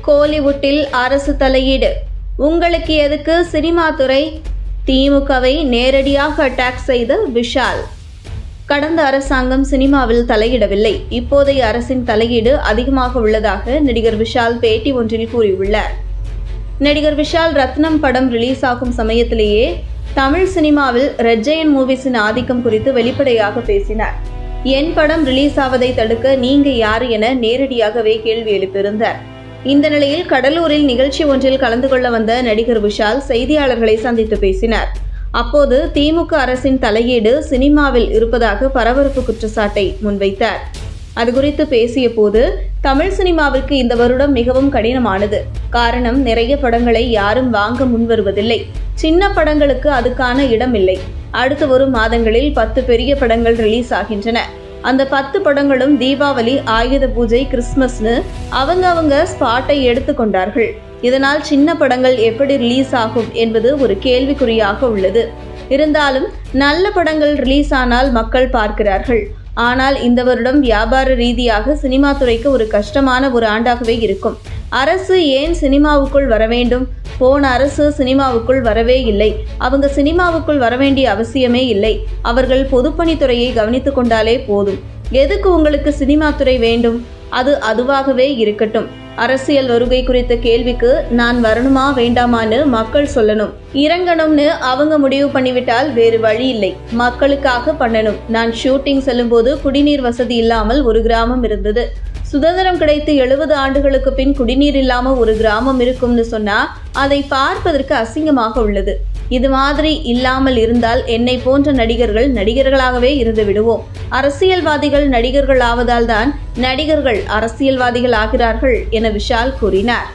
கோலிவுட்டில் அரசு தலையீடு, உங்களுக்கு எதுக்கு சினிமா துறை? திமுகவை நேரடியாக அட்டாக் செய்த விஷால். கடந்த அரசாங்கம் சினிமாவில் தலையிடவில்லை, இப்போதைய அரசின் தலையீடு அதிகமாக உள்ளதாக நடிகர் விஷால் பேட்டி ஒன்றில் கூறியுள்ளார். நடிகர் விஷால் ரத்னம் படம் ரிலீஸ் ஆகும் சமயத்திலேயே தமிழ் சினிமாவில் ரெட் ஜெயண்ட் மூவிஸின் ஆதிக்கம் குறித்து வெளிப்படையாக பேசினார். என் படம் ரிலீஸ் ஆவதை தடுக்க நீங்க யாரு என நேரடியாகவே கேள்வி எழுப்பியிருந்தார். இந்த நிலையில் கடலூரில் நிகழ்ச்சி ஒன்றில் கலந்து கொள்ள வந்த நடிகர் விஷால் செய்தியாளர்களை சந்தித்து பேசினார். அப்போது திமுக அரசின் தலையீடு சினிமாவில் இருப்பதாக பரபரப்பு குற்றச்சாட்டை முன்வைத்தார். அதுகுறித்து பேசிய போது, தமிழ் சினிமாவிற்கு இந்த வருடம் மிகவும் கடினமானது. காரணம், நிறைய படங்களை யாரும் வாங்க முன்வருவதில்லை. சின்ன படங்களுக்கு அதுக்கான இடம் இல்லை. அடுத்து வரும் மாதங்களில் 10 பெரிய படங்கள் ரிலீஸ் ஆகின்றன. அந்த 10 படங்களும் தீபாவளி, ஆயுத பூஜை, கிறிஸ்துமஸ்னு அவங்க ஸ்பாட்டை எடுத்துக்கொண்டார்கள். இதனால் சின்ன படங்கள் எப்படி ரிலீஸ் ஆகும் என்பது ஒரு கேள்விக்குறியாக உள்ளது. இருந்தாலும் நல்ல படங்கள் ரிலீஸ் ஆனால் மக்கள் பார்க்கிறார்கள். ஆனால் இந்த வருடம் வியாபார ரீதியாக சினிமா துறைக்கு ஒரு கஷ்டமான ஒரு ஆண்டாகவே இருக்கும். அரசு ஏன் சினிமாவுக்குள் வர வேண்டும்? போன அரசு சினிமாவுக்குள் வரவே இல்லை. அவங்க சினிமாவுக்குள் வரவேண்டிய அவசியமே இல்லை. அவர்கள் பொதுப்பணித்துறையை கவனித்துக் கொண்டாலே போதும். எதுக்கு உங்களுக்கு சினிமா துறை வேண்டும்? அது அதுவாகவே இருக்கட்டும். அரசியல் வருகை குறித்த கேள்விக்கு நான் வரணுமா வேண்டாமான்னு மக்கள் சொல்லணும். இறங்கணும்னு அவங்க முடிவு பண்ணிவிட்டால் வேறு வழி இல்லை. மக்களுக்காக பண்ணணும். நான் ஷூட்டிங் செல்லும்போது குடிநீர் வசதி இல்லாமல் ஒரு கிராமம் இருந்தது. சுதந்திரம் கிடைத்து 70 ஆண்டுகளுக்கு பின் குடிநீர் இல்லாம ஒரு கிராமம் இருக்கும்னு சொன்னா அதை பார்ப்பதற்கு அசிங்கமாக உள்ளது. இது மாதிரி இல்லாமல் இருந்தால் என்னை போன்ற நடிகர்கள் நடிகர்களாகவே இருந்து விடுவோம். அரசியல்வாதிகள் நடிகர்கள் ஆவதால் தான் நடிகர்கள் அரசியல்வாதிகள் ஆகிறார்கள் என விஷால் கூறினார்.